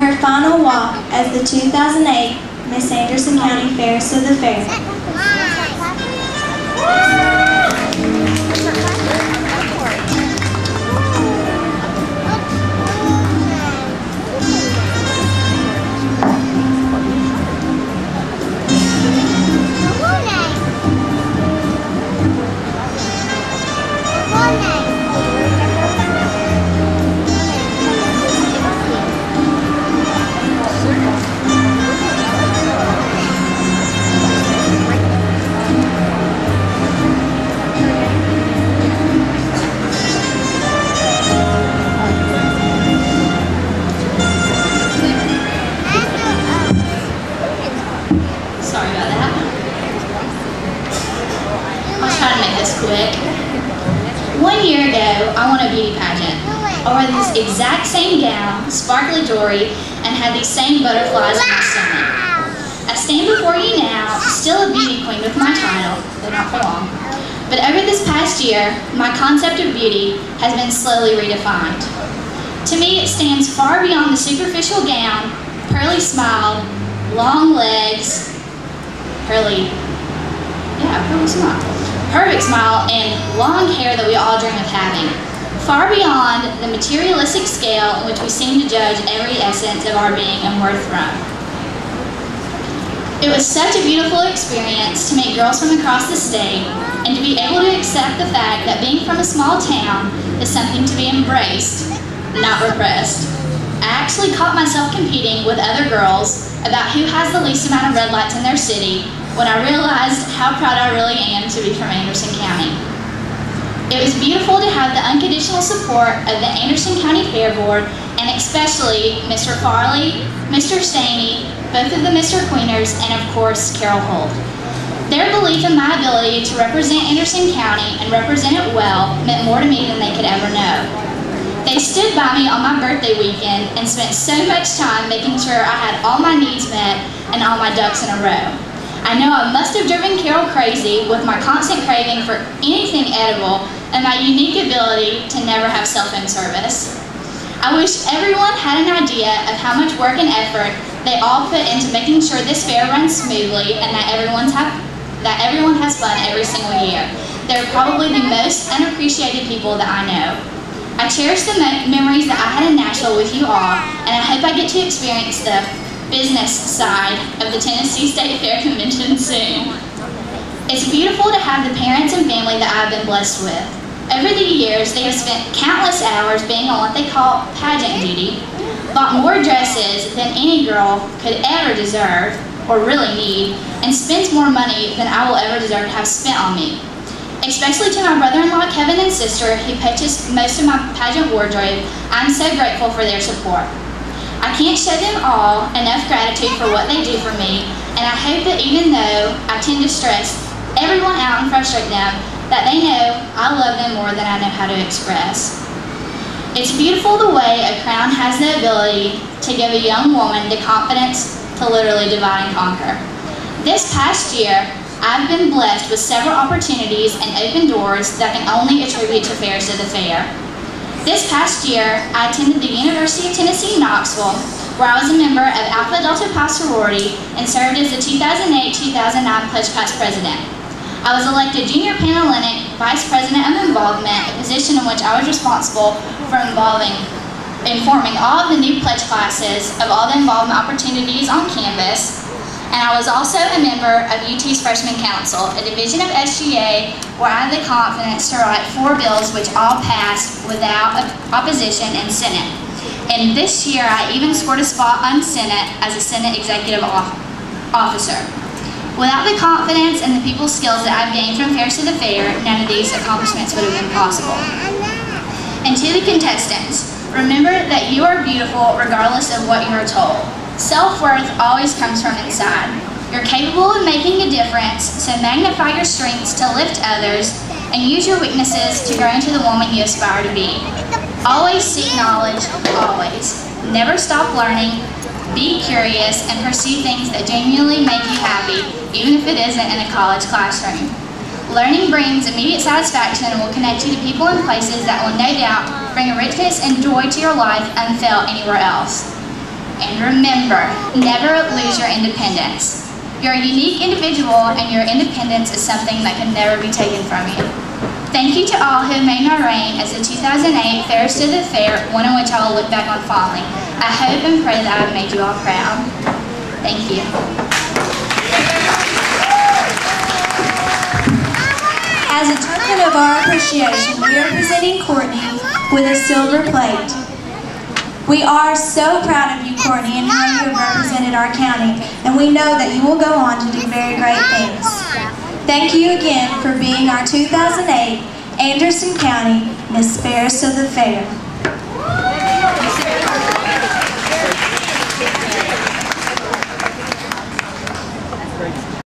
Her final walk as the 2008 Miss Anderson County Fairest of the Fair. Sorry about that. I'll try to make this quick. 1 year ago, I won a beauty pageant. I wore this exact same gown, sparkly jewelry, and had these same butterflies on my stomach. I stand before you now, still a beauty queen with my title, though not for long. But over this past year, my concept of beauty has been slowly redefined. To me, it stands far beyond the superficial gown, pearly smile, long legs, pearly smile. Perfect smile and long hair that we all dream of having. Far beyond the materialistic scale in which we seem to judge every essence of our being and worth from. It was such a beautiful experience to meet girls from across the state and to be able to accept the fact that being from a small town is something to be embraced, not repressed. I actually caught myself competing with other girls about who has the least amount of red lights in their city when I realized how proud I really am to be from Anderson County. It was beautiful to have the unconditional support of the Anderson County Fair Board and especially Mr. Farley, Mr. Staney, both of the Mr. Queeners, and of course Carol Holt. Their belief in my ability to represent Anderson County and represent it well meant more to me than they could ever know. They stood by me on my birthday weekend and spent so much time making sure I had all my needs met and all my ducks in a row. I know I must have driven Carol crazy with my constant craving for anything edible and my unique ability to never have cell phone service. I wish everyone had an idea of how much work and effort they all put into making sure this fair runs smoothly and that everyone has fun every single year. They're probably the most unappreciated people that I know. I cherish the memories that I had in Nashville with you all, and I hope I get to experience the business side of the Tennessee State Fair Convention soon. It's beautiful to have the parents and family that I've been blessed with. Over the years, they have spent countless hours being on what they call pageant duty, bought more dresses than any girl could ever deserve or really need, and spends more money than I will ever deserve to have spent on me. Especially to my brother-in-law Kevin and sister who purchased most of my pageant wardrobe, I'm so grateful for their support. I can't show them all enough gratitude for what they do for me, and I hope that even though I tend to stress everyone out and frustrate them, that they know I love them more than I know how to express. It's beautiful the way a crown has the ability to give a young woman the confidence to literally divide and conquer. This past year, I've been blessed with several opportunities and open doors that can only attribute to Fairest of the Fair. This past year, I attended the University of Tennessee, Knoxville, where I was a member of Alpha Delta Pi sorority and served as the 2008-2009 Pledge Class President. I was elected Junior Panhellenic Vice President of Involvement, a position in which I was responsible for informing all of the new pledge classes of all the involvement opportunities on campus. And I was also a member of UT's Freshman Council, a division of SGA where I had the confidence to write 4 bills which all passed without opposition in Senate. And this year I even scored a spot on Senate as a Senate Executive Officer. Without the confidence and the people skills that I've gained from Fairest of the Fair, none of these accomplishments would have been possible. And to the contestants, remember that you are beautiful regardless of what you are told. Self-worth always comes from inside. You're capable of making a difference, so magnify your strengths to lift others and use your weaknesses to grow into the woman you aspire to be. Always seek knowledge, always. Never stop learning, be curious, and pursue things that genuinely make you happy, even if it isn't in a college classroom. Learning brings immediate satisfaction and will connect you to people and places that will no doubt bring a richness and joy to your life unfelt anywhere else. And remember, never lose your independence. You're a unique individual, and your independence is something that can never be taken from you. Thank you to all who made Narain as the 2008 Fairest of the Fair, one in which I will look back on fondly. I hope and pray that I have made you all proud. Thank you. As a token of our appreciation, we are presenting Courtney with a silver plate. We are so proud of you, Courtney, and how you have represented our county, and we know that you will go on to do very great things. Thank you again for being our 2008 Anderson County Miss Fairest of the Fair.